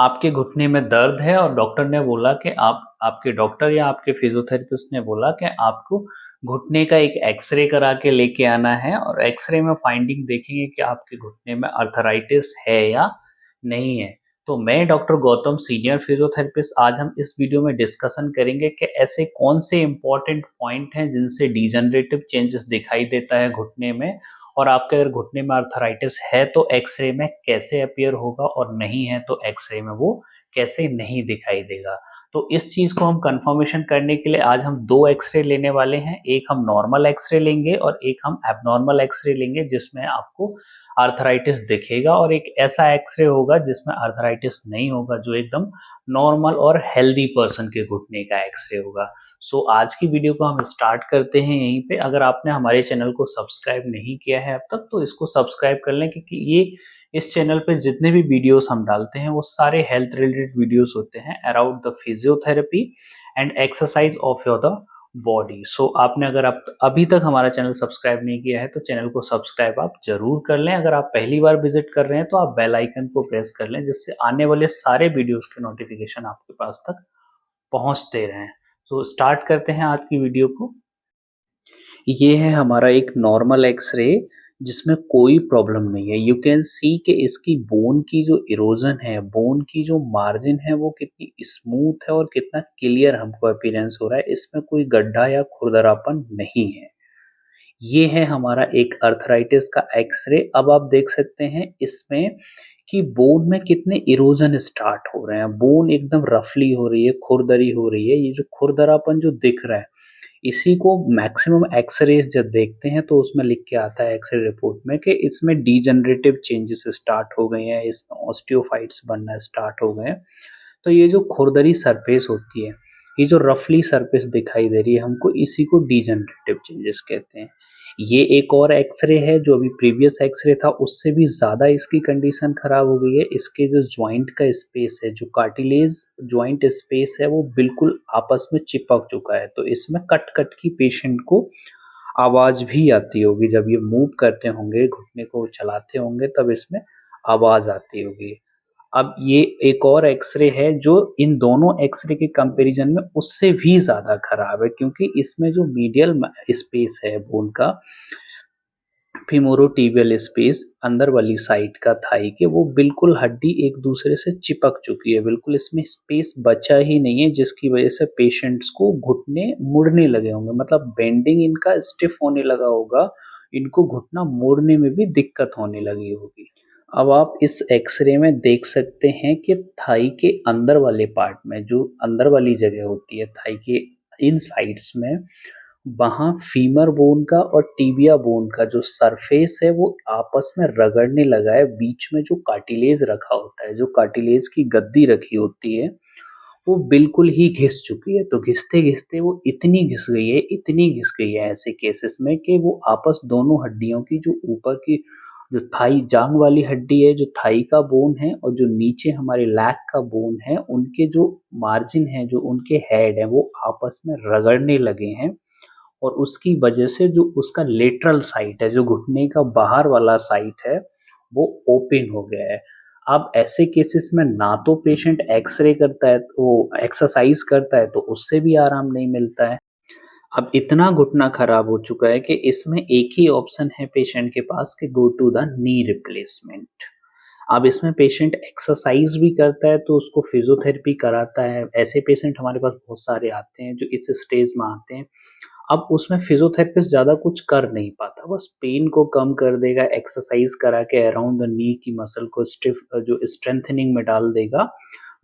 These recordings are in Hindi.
आपके घुटने में दर्द है और डॉक्टर ने बोला कि आपके डॉक्टर या आपके फिजियोथेरेपिस्ट ने बोला कि आपको घुटने का एक एक्स-रे करा के लेके आना है और एक्स-रे में फाइंडिंग देखेंगे कि आपके घुटने में आर्थराइटिस है या नहीं है। तो मैं डॉक्टर गौतम सीनियर फिजियोथेरेपिस्ट आज हम इस वीडियो में डिस्कशन करेंगे कि ऐसे कौन से इम्पोर्टेंट पॉइंट हैं जिनसे डिजेनरेटिव चेंजेस दिखाई देता है घुटने में और आपके अगर घुटने में आर्थराइटिस है तो एक्स-रे में कैसे अपीयर होगा और नहीं है तो एक्स-रे में वो कैसे नहीं दिखाई देगा। तो इस चीज़ को हम कन्फर्मेशन करने के लिए आज हम 2 एक्स-रे लेने वाले हैं। एक हम नॉर्मल एक्स-रे लेंगे और एक हम एब्नॉर्मल एक्स-रे लेंगे जिसमें आपको आर्थराइटिस दिखेगा और एक ऐसा एक्स-रे होगा जिसमें आर्थराइटिस नहीं होगा जो एकदम नॉर्मल और हेल्दी पर्सन के घुटने का एक्स-रे होगा। सो आज की वीडियो को हम स्टार्ट करते हैं यहीं पे। अगर आपने हमारे चैनल को सब्सक्राइब नहीं किया है अब तक तो इसको सब्सक्राइब कर लें क्योंकि ये इस चैनल पे जितने भी वीडियोस हम डालते हैं वो सारे हेल्थ रिलेटेड वीडियोस होते हैं around the physiotherapy and exercise of your the body. So आपने अगर आप अभी तक हमारा चैनल सब्सक्राइब नहीं किया है तो चैनल को सब्सक्राइब आप जरूर कर लें। अगर आप पहली बार विजिट कर रहे हैं तो आप बेल आइकन को प्रेस कर लें जिससे आने वाले सारे वीडियोस के नोटिफिकेशन आपके पास तक पहुंचते रहें। तो स्टार्ट करते हैं आज की वीडियो को। ये है हमारा एक नॉर्मल एक्स-रे जिसमें कोई प्रॉब्लम नहीं है। यू कैन सी कि इसकी बोन की जो इरोजन है, बोन की जो मार्जिन है वो कितनी स्मूथ है और कितना क्लियर हमको अपीयरेंस हो रहा है। इसमें कोई गड्ढा या खुरदरापन नहीं है। ये है हमारा एक अर्थराइटिस का एक्स-रे। अब आप देख सकते हैं इसमें कि बोन में कितने इरोजन स्टार्ट हो रहे हैं। बोन एकदम रफली हो रही है, खुरदरी हो रही है। ये जो खुरदरापन जो दिख रहा है इसी को मैक्सिमम एक्स-रेज़ जब देखते हैं तो उसमें लिख के आता है एक्स-रे रिपोर्ट में कि इसमें डिजेनरेटिव चेंजेस स्टार्ट हो गए हैं, इसमें ऑस्टियोफाइट्स बनना स्टार्ट हो गए हैं। तो ये जो खुरदरी सरफेस होती है, ये जो रफली सरफेस दिखाई दे रही है हमको इसी को डिजेनरेटिव चेंजेस कहते हैं। ये एक और एक्स-रे है जो अभी प्रीवियस एक्स-रे था उससे भी ज़्यादा इसकी कंडीशन खराब हो गई है। इसके जो जॉइंट का स्पेस है, जो कार्टिलेज जॉइंट स्पेस है वो बिल्कुल आपस में चिपक चुका है। तो इसमें कट-कट की पेशेंट को आवाज़ भी आती होगी जब ये मूव करते होंगे, घुटने को चलाते होंगे तब इसमें आवाज़ आती होगी। अब ये एक और एक्स-रे है जो इन दोनों एक्स-रे के कंपैरिज़न में उससे भी ज़्यादा खराब है क्योंकि इसमें जो मीडियल स्पेस है बोन का फीमोरोटिबियल स्पेस अंदर वाली साइड का थाई के वो बिल्कुल हड्डी एक दूसरे से चिपक चुकी है। बिल्कुल इसमें स्पेस बचा ही नहीं है जिसकी वजह से पेशेंट्स को घुटने मुड़ने लगे होंगे मतलब बेंडिंग इनका स्टिफ होने लगा होगा। इनको घुटना मोड़ने में भी दिक्कत होने लगी होगी। अब आप इस एक्स-रे में देख सकते हैं कि थाई के अंदर वाले पार्ट में जो अंदर वाली जगह होती है थाई के इन साइड्स में वहाँ फीमर बोन का और टिबिया बोन का जो सरफेस है वो आपस में रगड़ने लगा है। बीच में जो कार्टिलेज रखा होता है, जो कार्टिलेज की गद्दी रखी होती है, वो बिल्कुल ही घिस चुकी है। तो घिसते-घिसते वो इतनी घिस गई है ऐसे केसेस में कि वो आपस दोनों हड्डियों की जो ऊपर की जो थाई जाँघ वाली हड्डी है, जो थाई का बोन है और जो नीचे हमारे लैग का बोन है, उनके जो मार्जिन है, जो उनके हेड है, वो आपस में रगड़ने लगे हैं। और उसकी वजह से जो उसका लेटरल साइड है, जो घुटने का बाहर वाला साइड है, वो ओपन हो गया है। अब ऐसे केसेस में ना तो पेशेंट एक्स-रे करता है, वो एक्सरसाइज़ करता है तो उससे भी आराम नहीं मिलता है। अब इतना घुटना खराब हो चुका है कि इसमें एक ही ऑप्शन है पेशेंट के पास कि go to the knee replacement. अब इसमें पेशेंट एक्सरसाइज़ भी करता है तो उसको फिज़ियोथेरेपी कराता है। ऐसे पेशेंट हमारे पास बहुत सारे आते हैं जो इस स्टेज में आते हैं। अब उसमें फिज़ियोथेरेपिस्ट ज़्यादा कुछ कर नहीं पाता, बस पेन को कम कर देगा, एक्सरसाइज़ करा के अराउंड द नी की मसल को जो स्ट्रेंथनिंग में डाल देगा।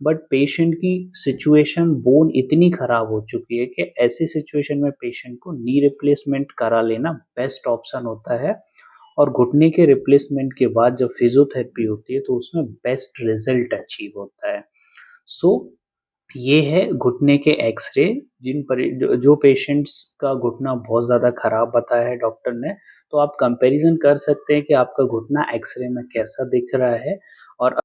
बट पेशेंट की सिचुएशन बोन इतनी खराब हो चुकी है कि ऐसी सिचुएशन में पेशेंट को नी रिप्लेसमेंट करा लेना बेस्ट ऑप्शन होता है और घुटने के रिप्लेसमेंट के बाद जब फिज़ियोथेरेपी होती है तो उसमें बेस्ट रिज़ल्ट अचीव होता है। सो ये है घुटने के एक्स-रे जिन पर जो पेशेंट्स का घुटना बहुत ज़्यादा खराब बताया है डॉक्टर ने, तो आप कंपैरिज़न कर सकते हैं कि आपका घुटना एक्स-रे में कैसा दिख रहा है और